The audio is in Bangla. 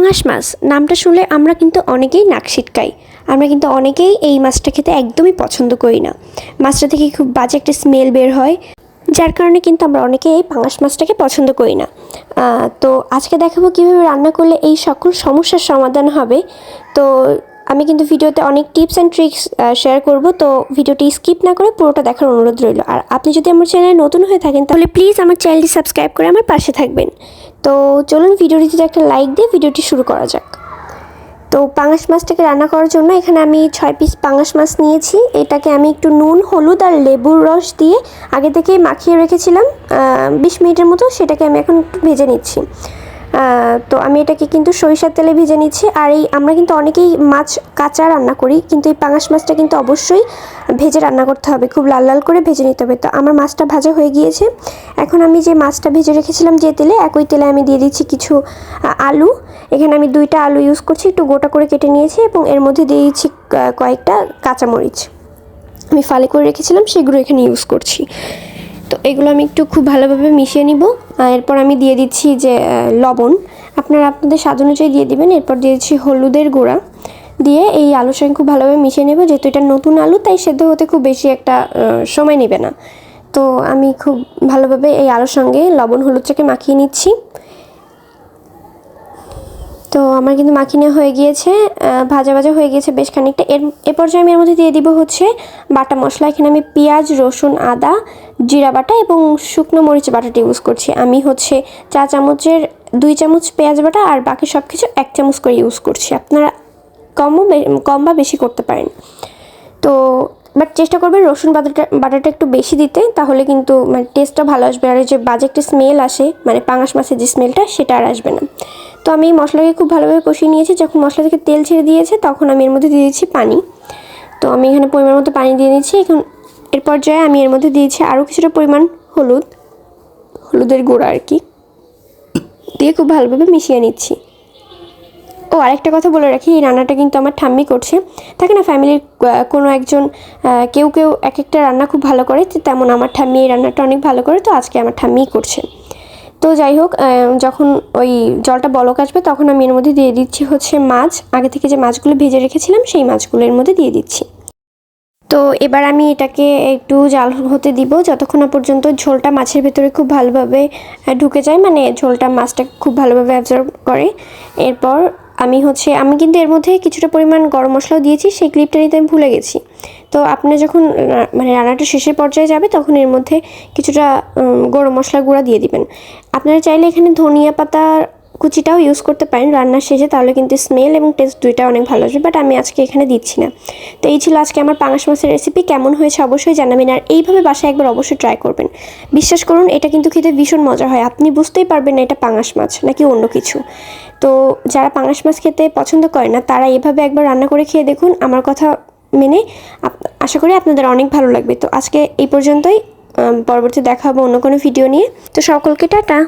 পাঙাশ মাছ নামটা শুনলে আমরা কিন্তু অনেকেই নাক সিটকাই। আমরা কিন্তু অনেকেই এই মাছটা খেতে একদমই পছন্দ করি না। মাছটা থেকে খুব বাজে একটা স্মেল বের হয়, যার কারণে কিন্তু আমরা অনেকেই এই পাঙাশ মাছটাকে পছন্দ করি না। তো আজকে দেখাবো কীভাবে রান্না করলে এই সকল সমস্যার সমাধান হবে। তো আমি কিন্তু ভিডিওতে অনেক টিপস অ্যান্ড ট্রিক্স শেয়ার করব, তো ভিডিওটি স্কিপ না করে পুরোটা দেখার অনুরোধ রইল। আর আপনি যদি আমার চ্যানেলে নতুন হয়ে থাকেন তাহলে প্লিজ আমার চ্যানেলটি সাবস্ক্রাইব করে আমার পাশে থাকবেন। তো চলুন ভিডিওটিতে একটা লাইক দিয়ে ভিডিওটি শুরু করা যাক। তো পাঙাশ মাছটাকে রান্না করার জন্য এখানে আমি 6 পিস পাঙাশ মাছ নিয়েছি। এটাকে আমি একটু নুন, হলুদ আর লেবুর রস দিয়ে আগে থেকেই মাখিয়ে রেখেছিলাম 20 মিনিটের মতো। সেটাকে আমি এখন একটু ভেজে নিচ্ছি। তো আমি এটাকে কিন্তু সরিষার তেলে ভেজে নিচ্ছি। আর আমরা কিন্তু অনেকেই মাছ কাঁচা রান্না করি, কিন্তু এই পাঙাশ মাছটা কিন্তু অবশ্যই ভেজে রান্না করতে হবে, খুব লাল লাল করে ভেজে নিতে হবে। তো আমার মাছটা ভাজা হয়ে গিয়েছে। এখন আমি যে মাছটা ভেজে রেখেছিলাম যে তেলে, একই তেলে আমি দিয়ে দিচ্ছি কিছু আলু। এখানে আমি 2টা আলু ইউজ করছি, একটু গোটা করে কেটে নিয়েছি, এবং এর মধ্যে দিয়ে দিচ্ছি কয়েকটা কাঁচামরিচ আমি ফালি করে রেখেছিলাম, সেগুলো এখানে ইউজ করছি। তো এগুলো আমি একটু খুব ভালোভাবে মিশিয়ে নিব। এরপর আমি দিয়ে দিচ্ছি যে লবণ, আপনারা আপনাদের স্বাদ অনুযায়ী দিয়ে দিবেন। এরপর দিয়ে দিচ্ছি হলুদের গুঁড়া, দিয়ে এই আলুর সঙ্গে খুব ভালোভাবে মিশিয়ে নেব। যেহেতু এটা নতুন আলু, তাই সেদ্ধ হতে খুব বেশি একটা সময় নেবে না। তো আমি খুব ভালোভাবে এই আলুর সঙ্গে লবণ হলুদটাকে মাখিয়ে নিচ্ছি। তো আমার কিন্তু মাখিয়ে হয়ে গিয়েছে, ভাজা ভাজা হয়ে গিয়েছে বেশ খানিকটা। এর পর্যায়ে আমি এর মধ্যে দিয়ে দিব হচ্ছে বাটা মশলা। এখানে আমি পেঁয়াজ, রসুন, আদা, জিরা বাটা এবং শুকনো মরিচ বাটাটা ইউজ করছি। আমি হচ্ছে 4 চামচের 2 চামচ পেঁয়াজ বাটা আর বাকি সব কিছু 1 চামচ করে ইউজ করছি। আপনারা কম বা বেশি করতে পারেন। তো বাট চেষ্টা করবেন রসুন বাটাটা একটু বেশি দিতে, তাহলে কিন্তু মানে টেস্টটা ভালো আসবে। আর যে বাজে একটা স্মেল আসে, মানে পাঙাশ মাছের যে স্মেলটা, সেটা আর আসবে না। তো আমি মশলাকে খুব ভালোভাবে কষিয়ে নিয়েছি। যখন মশলা থেকে তেল ছেড়ে দিয়েছে, তখন আমি এর মধ্যে দিয়ে দিচ্ছি পানি। তো আমি এখানে পরিমাণ মতো পানি দিয়ে নিচ্ছি। এখন এর পর্যায়ে আমি এর মধ্যে দিয়েছি আরও কিছুটা পরিমাণ হলুদের গুঁড়া আর কি, দিয়ে খুব ভালোভাবে মিশিয়ে নিচ্ছি। ও আরেকটা কথা বলে রাখি, এই রান্নাটা কিন্তু আমার ঠাম্মি করছে। থাকে না ফ্যামিলির কোনো একজন কেউ এক একটা রান্না খুব ভালো করে, তেমন আমার ঠাম্মি এই রান্নাটা অনেক ভালো করে। তো আজকে আমার ঠাম্মিই করছে। তো যাই হোক, যখন ওই জলটা বলক আসবে, তখন আমি এর মধ্যে দিয়ে দিচ্ছি হচ্ছে মাছ। আগে থেকে যে মাছগুলো ভেজে রেখেছিলাম, সেই মাছগুলো এর মধ্যে দিয়ে দিচ্ছি। তো এবার আমি এটাকে একটু জাল হতে দিব, যতক্ষণ না পর্যন্ত ঝোলটা মাছের ভেতরে খুব ভালোভাবে ঢুকে যায়, মানে ঝোলটা মাছটা খুব ভালোভাবে অ্যাবজর্ব করে। এরপর আমি কিন্তু এর মধ্যে কিছুটা পরিমাণ গরম মশলাও দিয়েছি, সেই ক্লিপটা নিতে আমি ভুলে গেছি। তো আপনি যখন মানে রান্নাটা শেষের পর্যায়ে যাবে, তখন এর মধ্যে কিছুটা গরম মশলার গুঁড়া দিয়ে দিবেন। আপনারা চাইলে এখানে ধনিয়া পাতা কুচিটাও ইউজ করতে পারেন রান্নার শেষে, তাহলে কিন্তু স্মেল এবং টেস্ট দুইটা অনেক ভালো আসবে। বাট আমি আজকে এখানে দিচ্ছি না। তো এই ছিল আজকে আমার পাঙাশ মাছের রেসিপি। কেমন হয়েছে অবশ্যই জানাবেন, আর এইভাবে বাসায় একবার অবশ্যই ট্রাই করবেন। বিশ্বাস করুন, এটা কিন্তু খেতে ভীষণ মজা হয়। আপনি বুঝতেই পারবেন না এটা পাঙাশ মাছ নাকি অন্য কিছু। তো যারা পাঙাশ মাছ খেতে পছন্দ করে না, তারা এভাবে একবার রান্না করে খেয়ে দেখুন। আমার কথা মেনে আশা করি আপনাদের অনেক ভালো লাগবে। তো আজকে এই পর্যন্তই, পরবর্তী দেখা হবে অন্য কোনো ভিডিও নিয়ে। তো সকলকে টাটা।